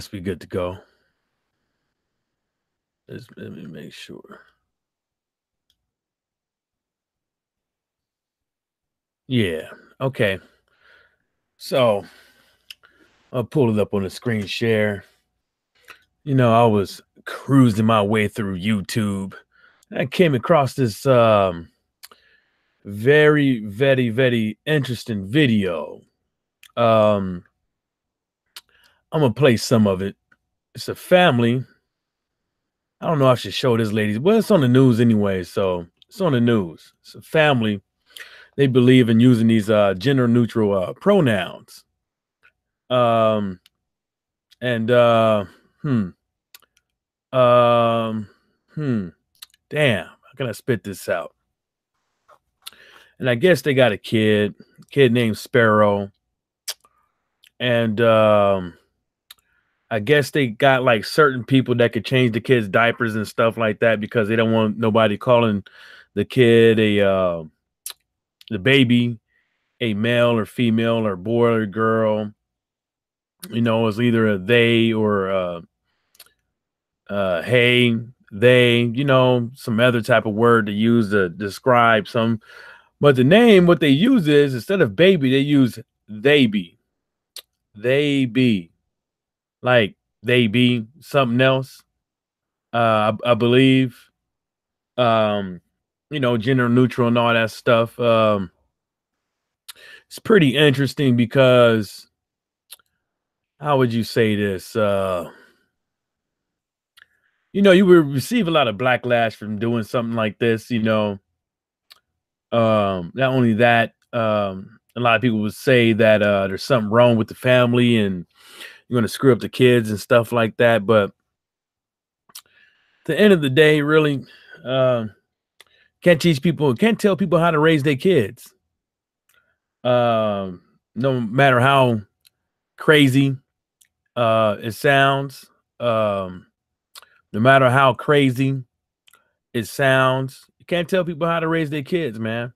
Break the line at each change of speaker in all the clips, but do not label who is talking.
Guess we good to go. Let me make sure. Yeah. Okay. So I'll pull it up on the screen share. I was cruising my way through YouTube. I came across this very, very, very interesting video. Um, I'm gonna play some of it. It's a family. I don't know if I should show this lady. Well, it's on the news anyway, so it's on the news. It's a family. They believe in using these gender neutral pronouns. Um, and hmm, um, hmm, damn, how can I spit this out? And I guess they got a kid named Sparrow, and I guess they got like certain people that could change the kids' diapers and stuff like that because they don't want nobody calling the kid the baby a male or female or boy or girl. It's either a they or hey, they, some other type of word to use to describe some. But the name, what they use is instead of baby, they use they be. They be. Like they be something else. I believe. Gender neutral and all that stuff. It's pretty interesting because how would you say this? You will receive a lot of backlash from doing something like this. Not only that, a lot of people would say that there's something wrong with the family and you're going to screw up the kids and stuff like that. But at the end of the day, really, can't tell people how to raise their kids. No matter how crazy it sounds, no matter how crazy it sounds, you can't tell people how to raise their kids, man.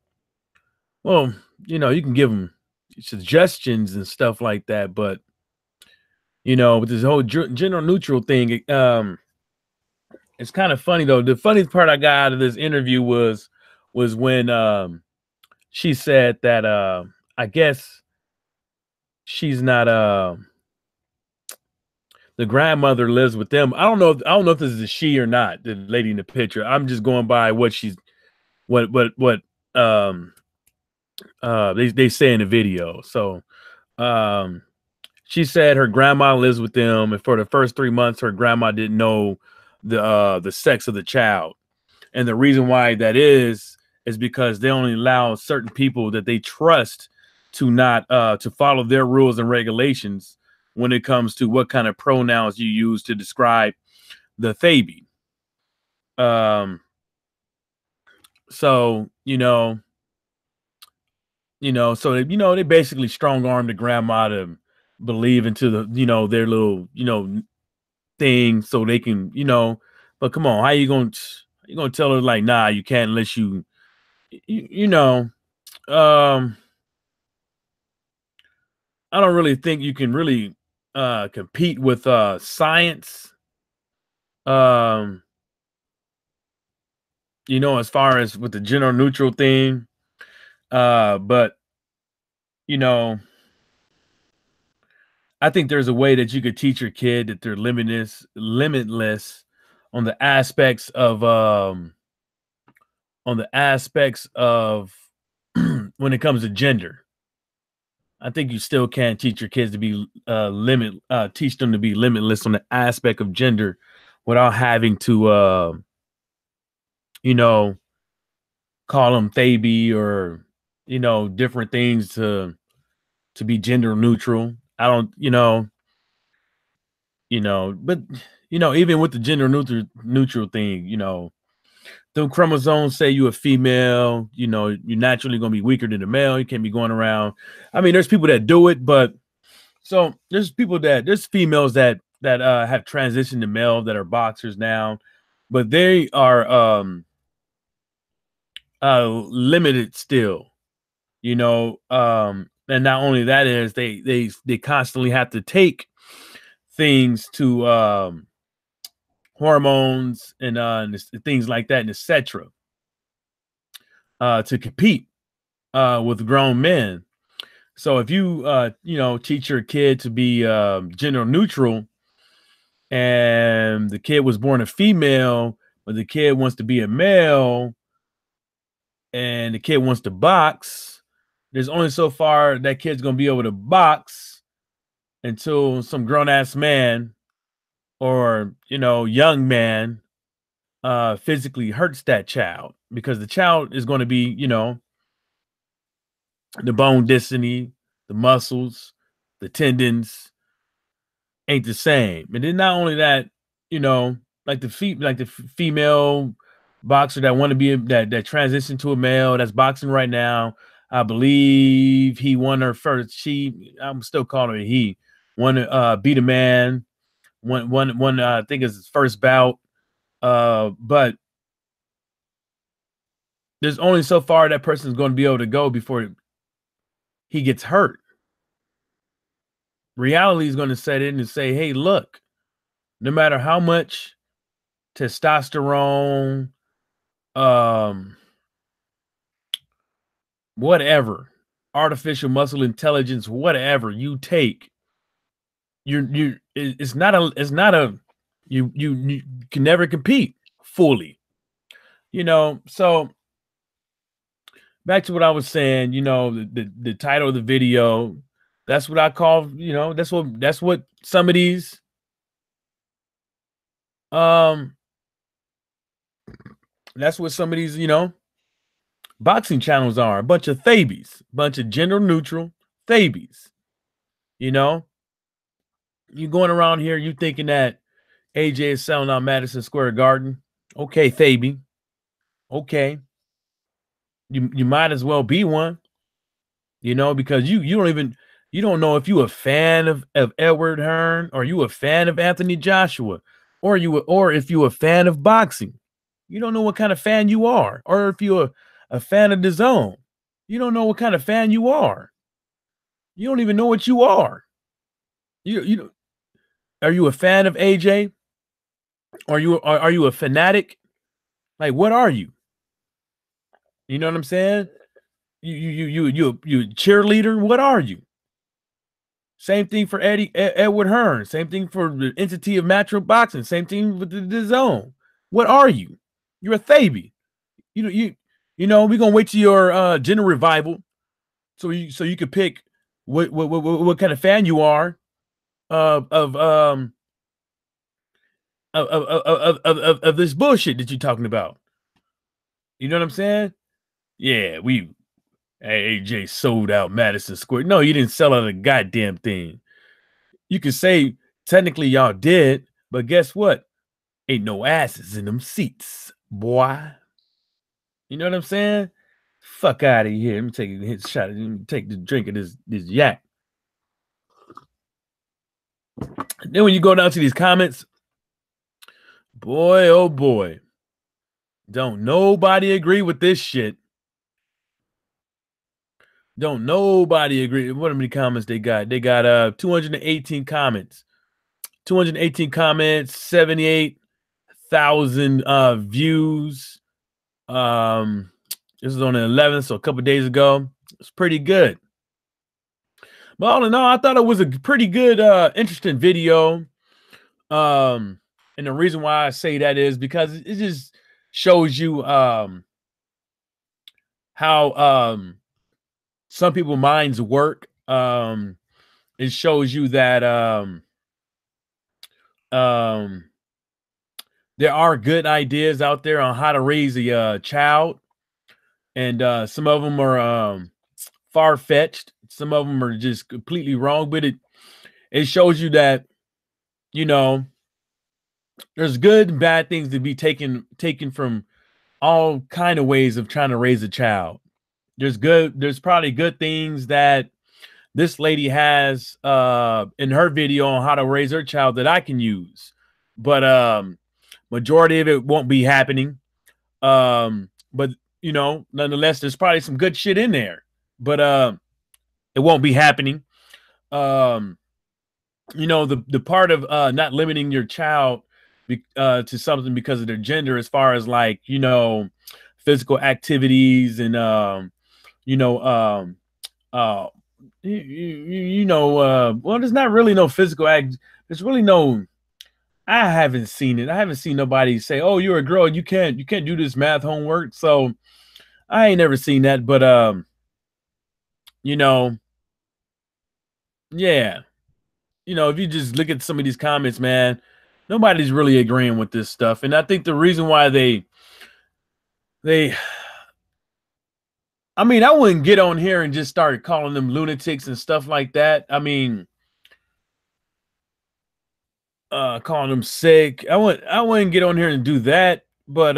Well, you can give them suggestions and stuff like that, but with this whole gender neutral thing, it's kind of funny though. The funniest part I got out of this interview was when she said that I guess she's not the grandmother lives with them. I don't know if this is a she or not, the lady in the picture. I'm just going by what she's what they say in the video. So she said her grandma lives with them, and for the first 3 months, her grandma didn't know the sex of the child. And the reason why that is because they only allow certain people that they trust to not to follow their rules and regulations when it comes to what kind of pronouns you use to describe the Thebe. So they basically strong armed the grandma to believe into their little thing so they can but come on, how you gonna tell her like, nah, you can't unless you know um I don't really think you can really compete with science, um as far as with the gender neutral thing, but you know I think there's a way that you could teach your kid that they're limitless on the aspects of when it comes to gender. I think you still can't teach your kids to be teach them to be limitless on the aspect of gender without having to you know call them Thebe or different things to be gender neutral. I don't but even with the gender neutral thing, the chromosomes say you a female, you're naturally going to be weaker than a male. You can't be going around. I mean, there's people that do it, but so there's females that have transitioned to male that are boxers now, but they are limited still, and not only that is they constantly have to take things to hormones and things like that, and etc. To compete with grown men. So if you teach your kid to be gender neutral, and the kid was born a female, but the kid wants to be a male, and the kid wants to box, there's only so far that kid's gonna be able to box until some grown ass man or young man physically hurts that child, because the child is going to be the bone density, the muscles, the tendons ain't the same. And then not only that, like the female boxer that want to be that transitioned to a male that's boxing right now. I believe he won her first. I'm still calling it he won. Beat a man. One. I think it's his first bout. But there's only so far that person's going to be able to go before he gets hurt. Reality is going to set in and say, hey, look, no matter how much testosterone, whatever, artificial muscle intelligence, whatever you take, you can never compete fully. So back to what I was saying, the title of the video, that's what I call, that's what some of these that's what some of these, boxing channels are. A bunch of Theybe'S, bunch of gender neutral Theybe'S. You going around here, you thinking that AJ is selling out Madison Square Garden. Okay, Thebe. Okay. You might as well be one, because you don't know if you a fan of Edward Hearn, or you a fan of Anthony Joshua, or if you a fan of boxing. You don't know what kind of fan you are, or if you're a fan of DAZN. You don't know what kind of fan you are. You don't even know what you are. Are you a fan of AJ? Are you a fanatic? Like, what are you? You know what I'm saying? You cheerleader? What are you? Same thing for Edward Hearn. Same thing for the entity of Matchroom Boxing. Same thing with the DAZN. What are you? You're a Thebe. We're gonna wait till your gender revival, so you could pick what kind of fan you are of this bullshit that you're talking about. You know what I'm saying? Yeah, AJ sold out Madison Square. No, you didn't sell out a goddamn thing. You can say technically y'all did, but guess what? Ain't no asses in them seats, boy. You know what I'm saying? Fuck out of here. Let me take a shot. Let me take the drink of this yak. Then when you go down to these comments, boy, oh boy, don't nobody agree with this shit. Don't nobody agree. What many comments they got? They got 218 comments. 218 comments, 78,000 views. This is on the 11th, so a couple days ago. It's pretty good. But all in all, I thought it was a pretty good, interesting video. And the reason why I say that is because it just shows you how some people's minds work. It shows you that there are good ideas out there on how to raise a child, and some of them are far-fetched. Some of them are just completely wrong. But it shows you that there's good and bad things to be taken from all kind of ways of trying to raise a child. There's probably good things that this lady has in her video on how to raise her child that I can use, but majority of it won't be happening. But nonetheless, there's probably some good shit in there, but it won't be happening. you know, the part of not limiting your child to something because of their gender, as far as like, you know, physical activities and you know, uh you know, well, there's not really no physical act. There's really no. I haven't seen it. I haven't seen nobody say, "Oh, you're a girl, you can't do this math homework." So I ain't never seen that. But you know, yeah, you know, if you just look at some of these comments, man, nobody's really agreeing with this stuff. And I think the reason why they I mean, I wouldn't get on here and just start calling them lunatics and stuff like that. I mean, calling them sick. I wouldn't get on here and do that. But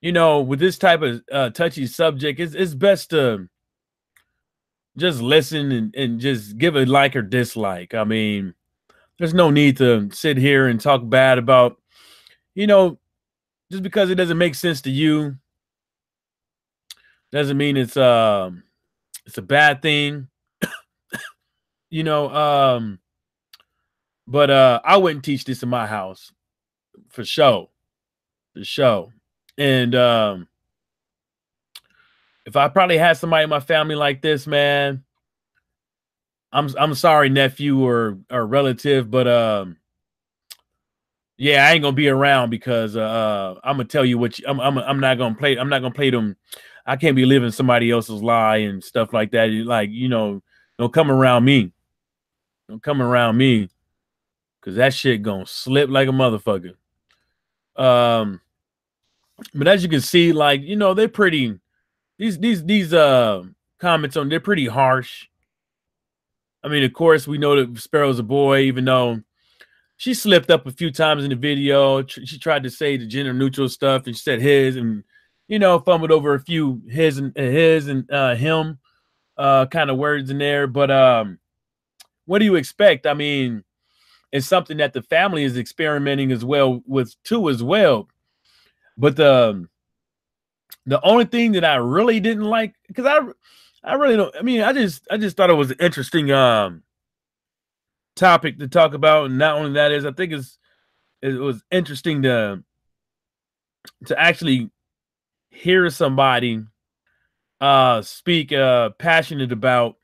you know, with this type of touchy subject, it's best to just listen and just give a like or dislike. I mean, there's no need to sit here and talk bad about, you know, just because it doesn't make sense to you doesn't mean it's a bad thing, you know. But I wouldn't teach this in my house for sure, for sure. And if I probably had somebody in my family like this, man, I'm sorry, nephew or relative, but yeah, I ain't gonna be around because I'm gonna tell you what I'm not gonna play. I'm not gonna play them. I can't be living somebody else's lie and stuff like that. Like, you know, don't come around me. Don't come around me because that shit gonna slip like a motherfucker. Um, but as you can see, like, you know, they're pretty. These comments on, they're pretty harsh. I mean, of course, we know that Sparrow's a boy, even though she slipped up a few times in the video. She tried to say the gender neutral stuff, and she said his, and, you know, fumbled over a few his and him kind of words in there. But what do you expect? I mean, it's something that the family is experimenting as well with too as well. But the only thing that I really didn't like, because I really don't. I mean, I just thought it was an interesting topic to talk about, and not only that is, I think it was interesting to actually hear somebody speak passionate about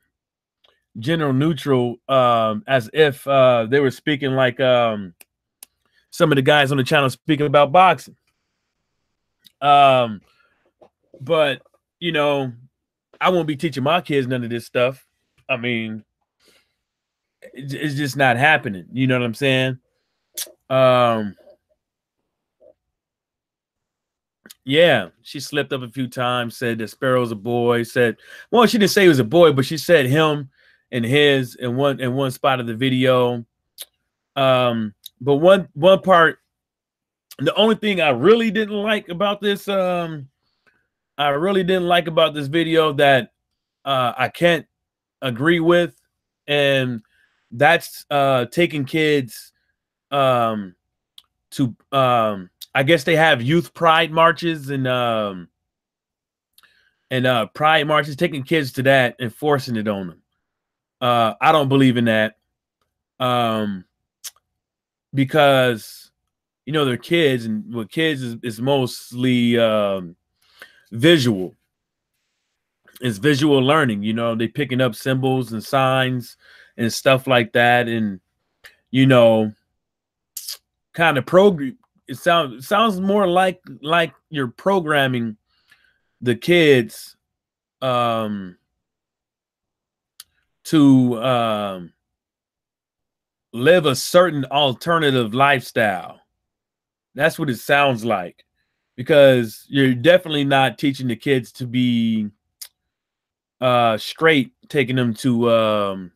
gender neutral, as if they were speaking like some of the guys on the channel speaking about boxing. But you know, I won't be teaching my kids none of this stuff. I mean, it's just not happening. You know what I'm saying? Um, yeah, she slipped up a few times, said that Sparrow's a boy, said, well, she didn't say he was a boy, but she said him and his in one spot of the video. But one part, the only thing I really didn't like about this, I really didn't like about this video that I can't agree with, and that's taking kids to I guess they have youth pride marches and pride marches, taking kids to that and forcing it on them. I don't believe in that, because, you know, they're kids, and with kids is mostly visual. It's visual learning. You know, they picking up symbols and signs and stuff like that, and, you know, kind of program. It sounds more like you're programming the kids to live a certain alternative lifestyle. That's what it sounds like, because you're definitely not teaching the kids to be straight, taking them to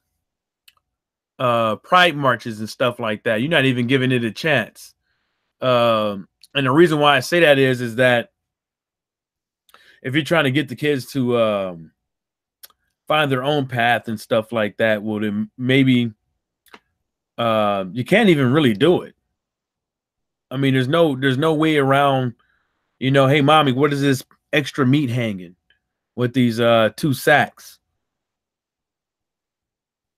pride marches and stuff like that. You're not even giving it a chance. And the reason why I say that is that if you're trying to get the kids to find their own path and stuff like that, well, then maybe you can't even really do it. I mean, there's no way around, you know, hey, mommy, what is this extra meat hanging with these 2 sacks?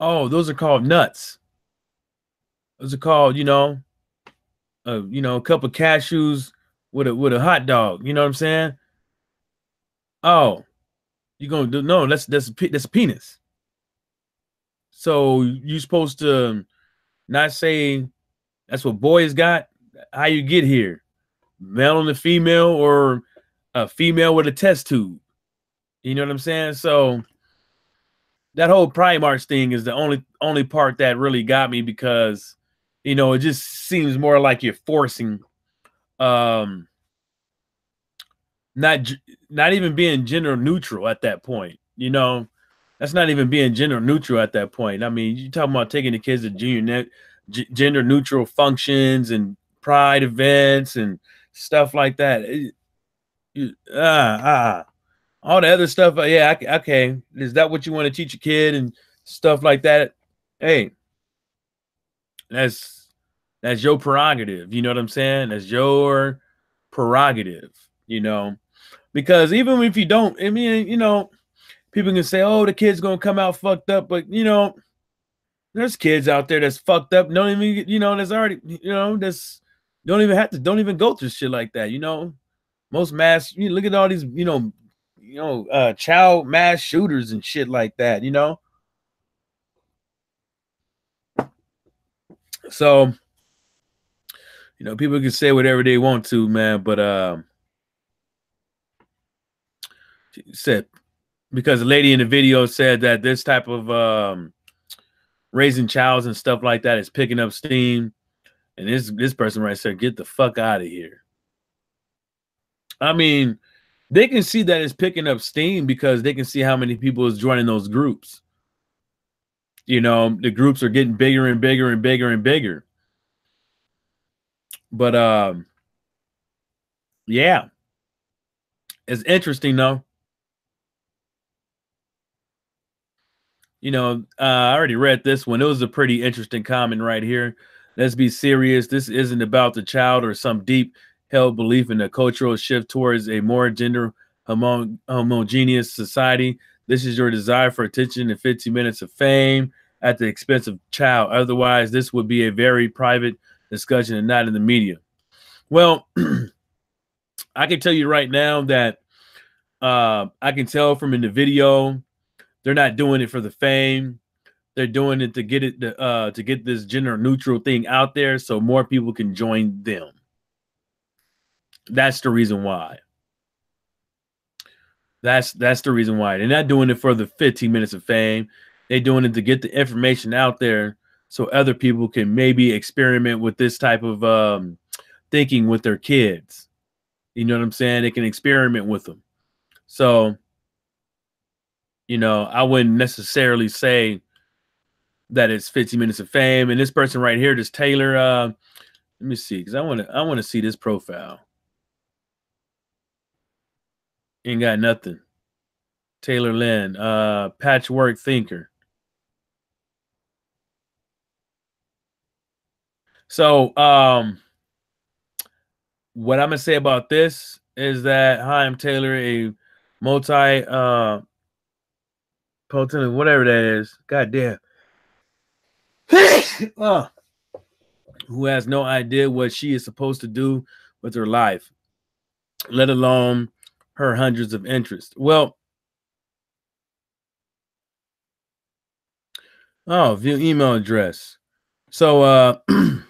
Oh, those are called nuts. Those are called, a cup of cashews with a hot dog. You know what I'm saying? Oh, you gonna do no? That's a penis. So you supposed to not say that's what boys got. How you get here? Male and a female, or a female with a test tube. You know what I'm saying? So that whole Pride March thing is the only part that really got me, because it just seems more like you're forcing um not not even being gender neutral at that point. That's not even being gender neutral at that point. I mean, you talking about taking the kids to gender neutral functions and pride events and stuff like that. All the other stuff. Yeah, okay. Is that what you want to teach a kid and stuff like that? Hey, that's that's your prerogative. You know what I'm saying? That's your prerogative. Because even if you don't, I mean, people can say, "Oh, the kid's gonna come out fucked up," but there's kids out there that's fucked up. Don't even, that's already, that's don't even go through shit like that. Most mass, look at all these, child mass shooters and shit like that. So people can say whatever they want to, man, but said, because the lady in the video said that this type of raising childs and stuff like that is picking up steam, and this person right there, get the fuck out of here. I mean, they can see that it's picking up steam because they can see how many people is joining those groups. The groups are getting bigger and bigger and bigger and bigger. But yeah, it's interesting though. I already read this one. It was a pretty interesting comment right here. Let's be serious. This isn't about the child or some deep held belief in a cultural shift towards a more gender homogeneous society. This is your desire for attention and 15 minutes of fame at the expense of child. Otherwise, this would be a very private discussion and not in the media. Well, I can tell you right now that I can tell from in the video, they're not doing it for the fame. They're doing it to get this gender neutral thing out there so more people can join them. That's the reason why. That's the reason why. They're not doing it for the 15 minutes of fame. They're doing it to get the information out there so other people can maybe experiment with this type of thinking with their kids. You know what I'm saying? They can experiment with them. So, I wouldn't necessarily say that it's 15 minutes of fame. And this person right here, this Taylor, let me see, because I want to see this profile. Ain't got nothing. Taylor Lynn, patchwork thinker. So what I'm gonna say about this is that, hi, I'm Taylor, a multi potent, whatever that is. God damn. Who has no idea what she is supposed to do with her life, let alone her hundreds of interests. Well, view email address. So I'm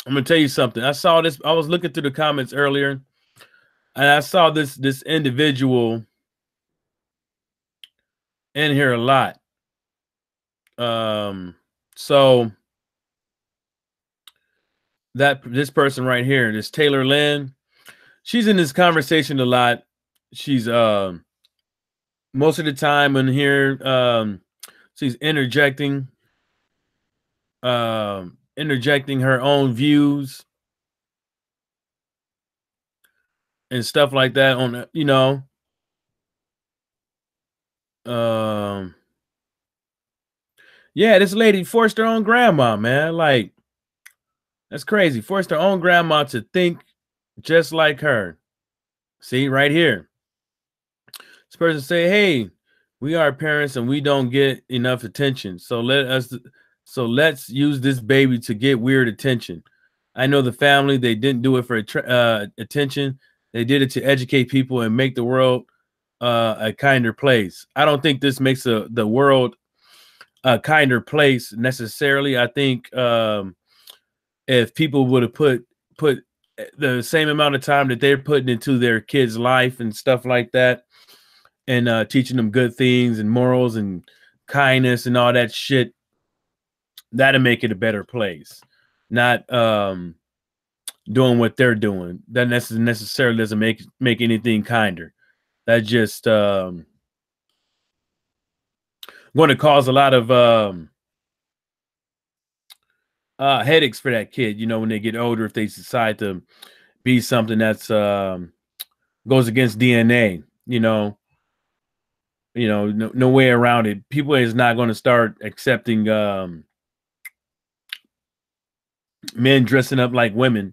gonna tell you something. I saw this. I was looking through the comments earlier, and I saw this individual in here a lot. So that this person right here, this Taylor Lynn, she's in this conversation a lot. She's most of the time in here, she's interjecting her own views and stuff like that on, yeah, this lady forced her own grandma, man. Like, that's crazy. Forced her own grandma to think just like her. See, right here. This person say, hey, We are parents and we don't get enough attention. Let's use this baby to get weird attention. I know the family, they didn't do it for attention. They did it to educate people and make the world a kinder place. I don't think this makes the world a kinder place necessarily. I think if people would have put the same amount of time that they're putting into their kids' life and stuff like that, and teaching them good things and morals and kindness and all that shit, that'll make it a better place. Not doing what they're doing. That necessarily doesn't make anything kinder. That just going to cause a lot of headaches for that kid, you know, when they get older, if they decide to be something that's goes against DNA, you know, no way around it. People is not going to start accepting men dressing up like women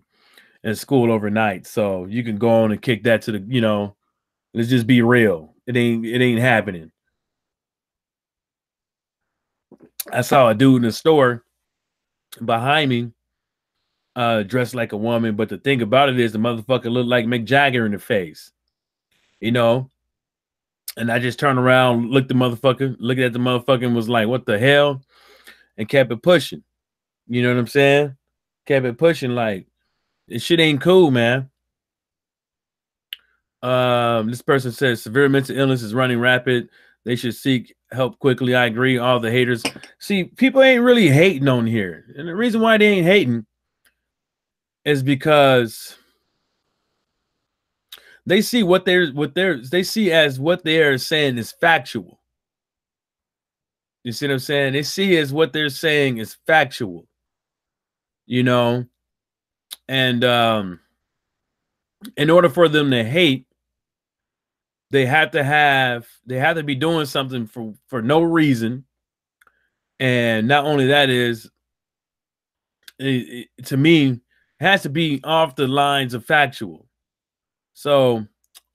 in school overnight. So you can go on and kick that to the, you know, let's just be real. It ain't happening. I saw a dude in the store behind me dressed like a woman, but the thing about it is the motherfucker looked like Mick Jagger in the face, you know. And I just turned around, looked at the motherfucker and was like, what the hell? And kept it pushing. You know what I'm saying? Kept it pushing. Like, this shit ain't cool, man. This person says severe mental illness is running rapid. They should seek help quickly. I agree. All the haters. See, people ain't really hating on here. And the reason why they ain't hating is because they see they see as what they're saying is factual. You see what I'm saying? They see as what they're saying is factual. You know, and in order for them to hate, they have to be doing something for no reason. And not only that is, to me, it has to be off the lines of factual. So,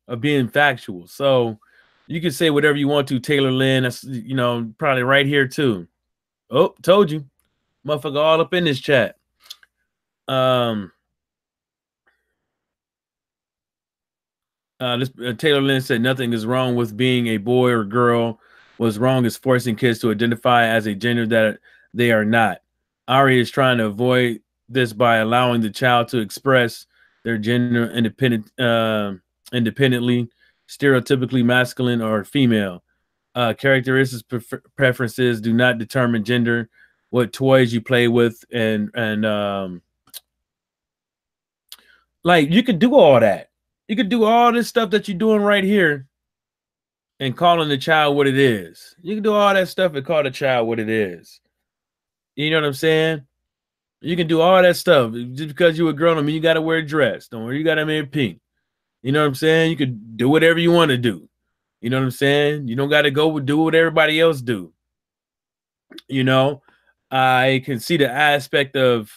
of being factual. So, you can say whatever you want to, Taylor Lynn. That's, you know, probably right here too. Oh, told you, motherfucker, all up in this chat. Taylor Lynn said nothing is wrong with being a boy or girl. What's wrong is forcing kids to identify as a gender that they are not. Ari is trying to avoid this by allowing the child to express their gender independently, stereotypically masculine or female. Characteristics, preferences do not determine gender. What toys you play with, and like, you could do all that. You could do all this stuff that you're doing right here and calling the child what it is. You can do all that stuff and call the child what it is. You know what I'm saying? You can do all that stuff. Just because you're a girl, I mean, you got to wear a dress. Don't worry, you got to wear pink. You know what I'm saying? You could do whatever you want to do. You know what I'm saying? You don't got to go do what everybody else do. You know, I can see the aspect of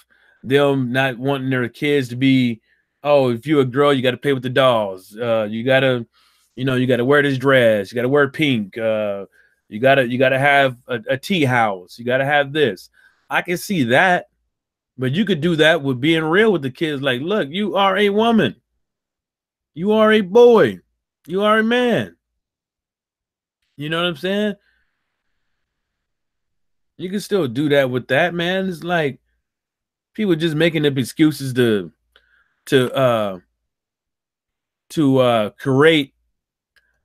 them not wanting their kids to be, oh, if you're a girl, you got to play with the dolls. You got to, you know, you got to wear this dress. You got to wear pink. You got to have a tea house. You got to have this. I can see that, but you could do that with being real with the kids. Like, look, you are a woman. You are a boy. You are a man. You know what I'm saying? You can still do that with that, man. It's like people just making up excuses to create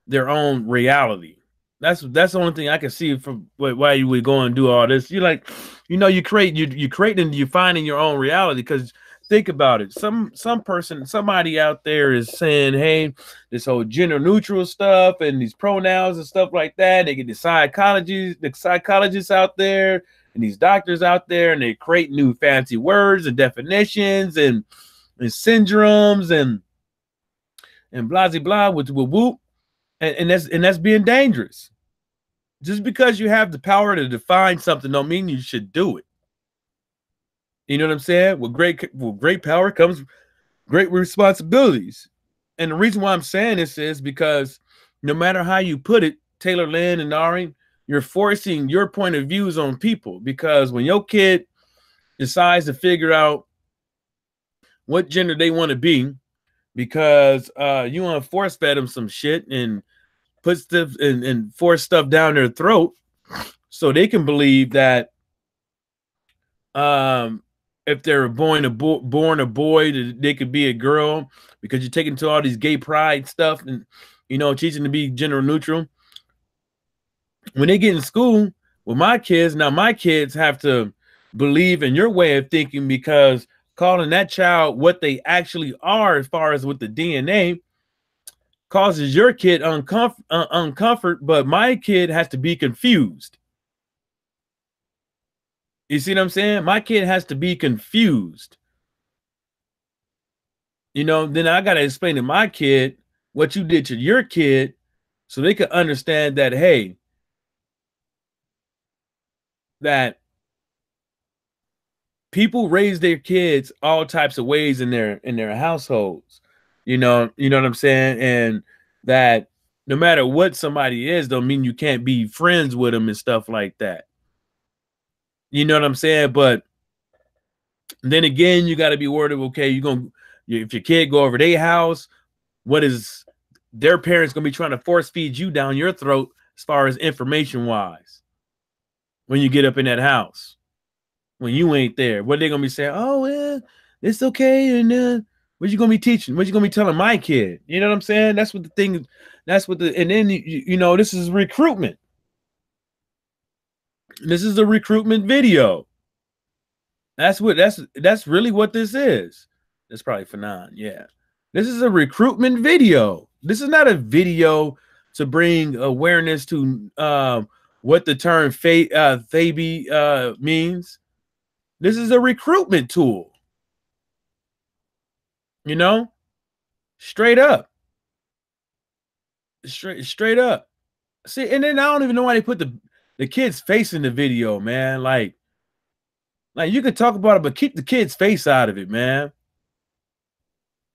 their own reality. That's the only thing I can see from why you would go and do all this. You like, you know, you creating, you finding your own reality. Because think about it, somebody out there is saying, hey, this whole gender neutral stuff and these pronouns and stuff like that. They get the psychologists out there and these doctors out there, and they create new fancy words and definitions and syndromes and blah blah blah with whoop. And that's being dangerous. Just because you have the power to define something don't mean you should do it. You know what I'm saying? With great power comes great responsibilities. And the reason why I'm saying this is because no matter how you put it, Taylor Lynn and Ari, you're forcing your point of views on people, because when your kid decides to figure out what gender they want to be, because you want to force fed them some shit and put stuff and force stuff down their throat so they can believe that if they're born a boy, they could be a girl, because you're taking to all these gay pride stuff and, you know, teaching to be gender neutral. When they get in school with my kids, now my kids have to believe in your way of thinking, because calling that child what they actually are as far as with the DNA causes your kid uncomfort, but my kid has to be confused. You see what I'm saying? My kid has to be confused. You know, then I got to explain to my kid what you did to your kid so they can understand that, hey, that people raise their kids all types of ways in their households. You know what I'm saying? And that no matter what somebody is, don't mean you can't be friends with them and stuff like that. You know what I'm saying? But then again, you got to be worried of, okay, if your kid go over their house, what is their parents going to be trying to force feed you down your throat as far as information wise when you get up in that house, when you ain't there? What they going to be saying? Oh, yeah, it's okay. And what you going to be teaching? What you going to be telling my kid? You know what I'm saying? That's what the thing, and then, you know, this is recruitment. This is a recruitment video. That's really what this is. That's probably Fanon. Yeah. This is a recruitment video. This is not a video to bring awareness to what the term Theybe means. This is a recruitment tool. You know? Straight up. Straight up. See, and then I don't even know why they put the kid's face in the video, man. Like you could talk about it, but keep the kid's face out of it, man.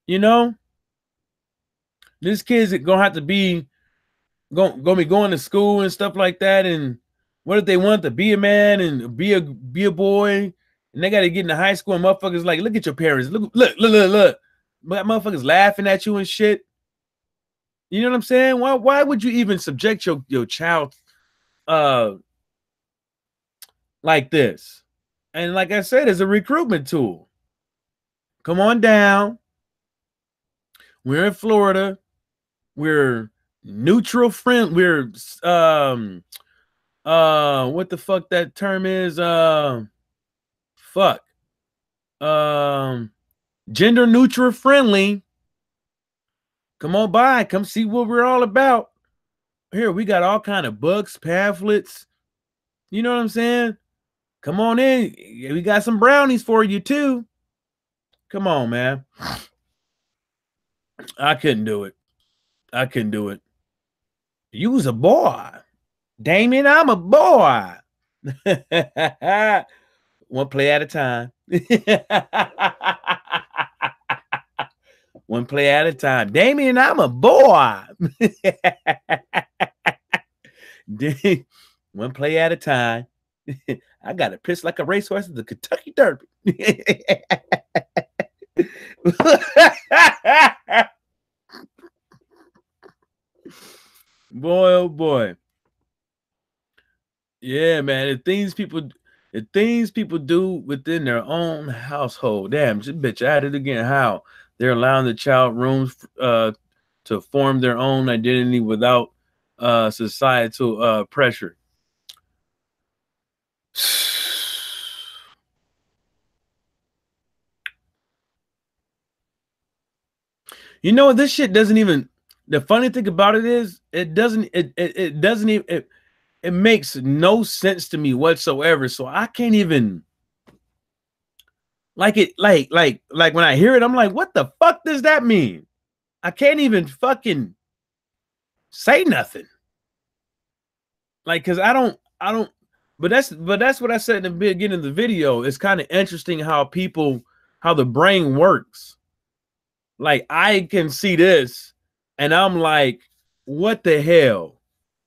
You know? This kid's gonna have to be gonna be going to school and stuff like that. And what if they want to be a man and be a boy? And they got to get into high school and motherfuckers like, look at your parents. Look. Motherfuckers laughing at you and shit. You know what I'm saying? Why would you even subject your child like this? And like I said, it's a recruitment tool. Come on down. We're in Florida. We're neutral friend. We're what the fuck that term is? Gender neutral friendly. Come on by. Come see what we're all about. Here, we got all kind of books, pamphlets. You know what I'm saying? Come on in. We got some brownies for you too. Come on, man. I couldn't do it. You was a boy. Damien, I'm a boy. One play at a time. One play at a time. Damien, I'm a boy. One play at a time. I got to piss like a racehorse at the Kentucky Derby. Boy, oh boy. Yeah, man. The things people do within their own household. Damn, bitch, I had it again. How they're allowing the child rooms to form their own identity without societal pressure. You know, this shit doesn't even. The funny thing about it is, it doesn't even. It makes no sense to me whatsoever. So I can't even like when I hear it, I'm like, what the fuck does that mean? I can't even fucking say nothing. Like, cause I don't, but that's what I said in the beginning of the video. It's kind of interesting how the brain works. Like, I can see this and I'm like, what the hell?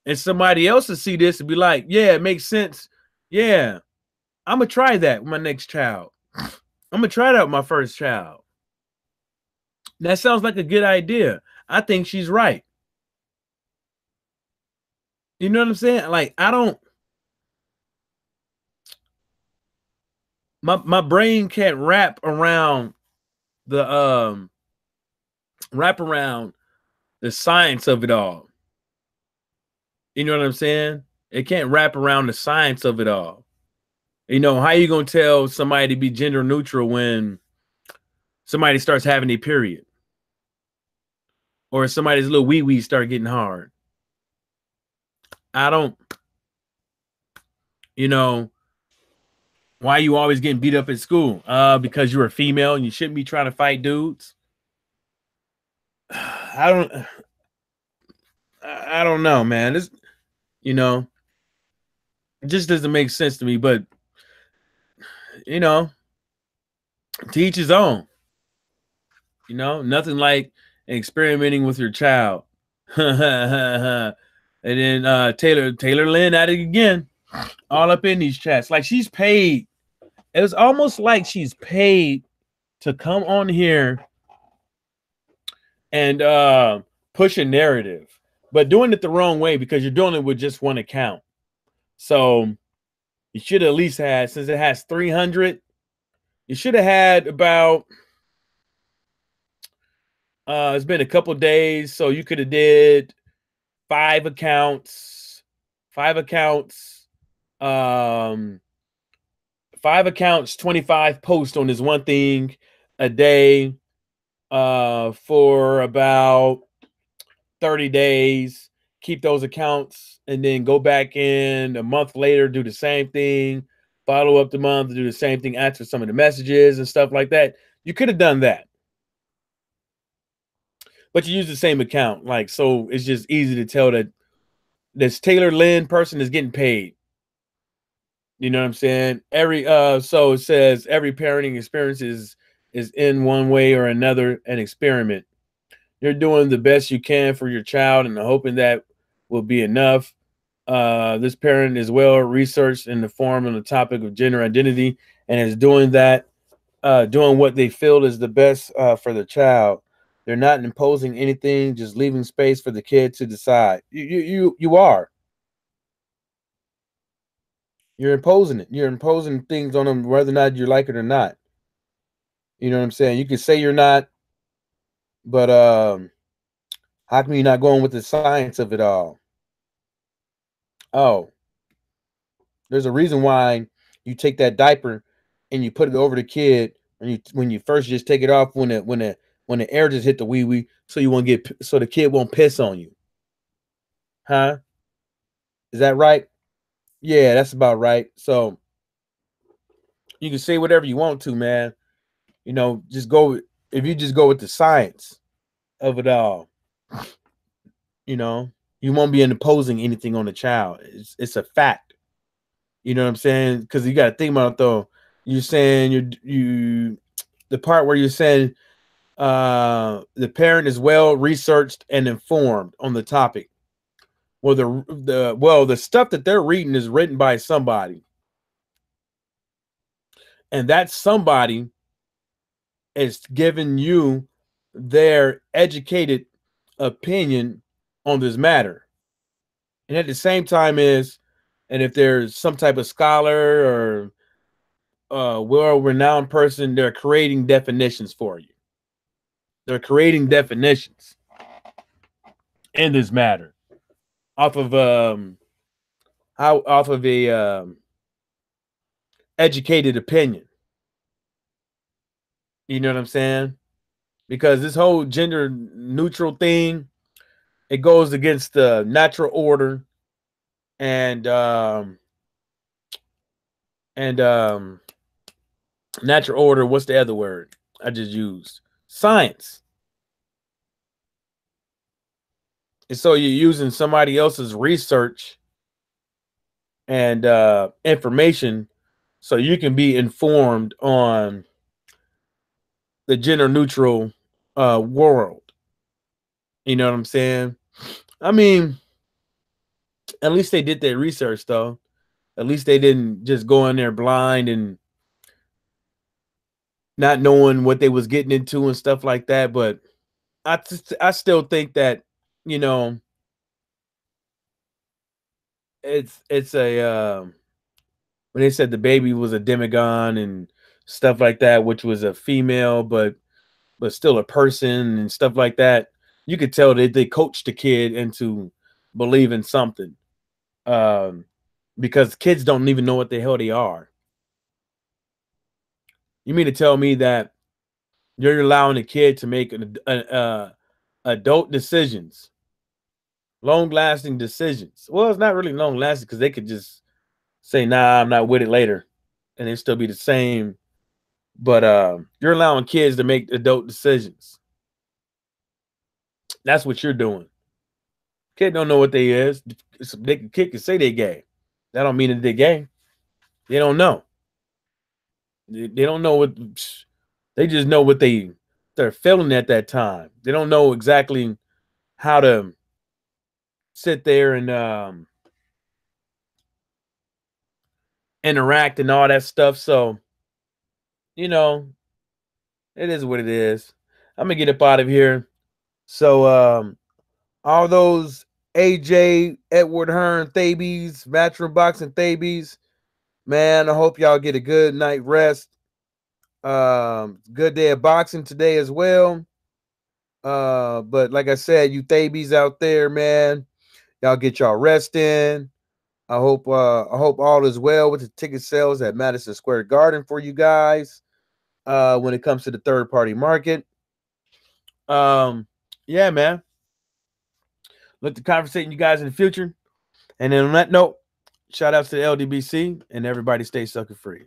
And somebody else will see this and be like, yeah, it makes sense. Yeah, I'm gonna try that with my next child. I'm gonna try that with my first child. That sounds like a good idea. I think she's right. You know what I'm saying? Like, I don't, my brain can't the wrap around the science of it all. You know what I'm saying? It can't wrap around the science of it all. You know, how you gonna tell somebody to be gender neutral when somebody starts having a period? Or somebody's little wee-wee start getting hard? I don't, you know, why are you always getting beat up at school? Because you're a female and you shouldn't be trying to fight dudes. I don't know, man. This, you know, it just doesn't make sense to me. But you know, to each his own. You know, nothing like experimenting with your child. And then Taylor Lynn at it again, all up in these chats. Like she's paid. It was almost like she's paid to come on here and push a narrative, but doing it the wrong way because you're doing it with just one account. So you should at least had, since it has 300, you should have had about it's been a couple days, so you could have did 5 accounts, 5 accounts, 25 posts on this one thing a day for about 30 days. Keep those accounts and then go back in a month later, do the same thing, follow up the month, do the same thing, answer some of the messages and stuff like that. You could have done that. But you use the same account. Like, so it's just easy to tell that this Taylor Lynn person is getting paid. You know what I'm saying? So it says every parenting experience is in one way or another an experiment. You're doing the best you can for your child and hoping that will be enough. This parent is well researched and informed on the topic of gender identity and is doing that, doing what they feel is the best for the child. They're not imposing anything, just leaving space for the kid to decide. You are. You're imposing it. You're imposing things on them, whether or not you like it or not. You know what I'm saying? You can say you're not, but how come you're not going with the science of it all? Oh, there's a reason why you take that diaper and you put it over the kid when you first just take it off when the air just hit the wee wee, so you won't get, so the kid won't piss on you. Huh? Is that right? Yeah, that's about right. So you can say whatever you want to, man. You know, just go, if you just go with the science of it all, you know, you won't be imposing anything on the child. It's a fact. You know what I'm saying? Because you got to think about it, though. You're saying the part where you're saying the parent is well researched and informed on the topic. Well, the stuff that they're reading is written by somebody, and that somebody is giving you their educated opinion on this matter. And at the same time and if there's some type of scholar or well-renowned person, they're creating definitions for you. They're creating definitions in this matter off of a educated opinion. You know what I'm saying? Because this whole gender neutral thing, it goes against the natural order and and natural order. What's the other word I just used? Science. And so you're using somebody else's research and information so you can be informed on the gender neutral world. You know what I'm saying? I mean, At least they did their research, though. At least they didn't just go in there blind and not knowing what they was getting into and stuff like that. But I still think that, you know, it's a when they said the baby was a demigod and stuff like that, which was a female, but still a person and stuff like that. You could tell that they coached the kid into believing something, um, because kids don't even know what the hell they are. You mean to tell me that you're allowing a kid to make adult decisions, long lasting decisions? Well, it's not really long lasting because they could just say, "Nah, I'm not with it" later, and it still be the same. But you're allowing kids to make adult decisions. That's what you're doing. Kid don't know what they is. Kid can say they gay. That don't mean that they're gay. They don't know. They don't know what. They just know what they're feeling at that time. They don't know exactly how to sit there and interact and all that stuff. So, you know, it is what it is. I'm gonna get up out of here. So all those AJ, Edward Hearn, Theybe'S, Matchroom Boxing Theybe'S, man, I hope y'all get a good night rest. Good day of boxing today as well. But like I said, you Theybe'S out there, man, y'all get y'all rest in. I hope all is well with the ticket sales at Madison Square Garden for you guys. When it comes to the third party market. Yeah, man. Look to conversate with you guys in the future. And then on that note, shout outs to the LDBC and everybody stay sucker free.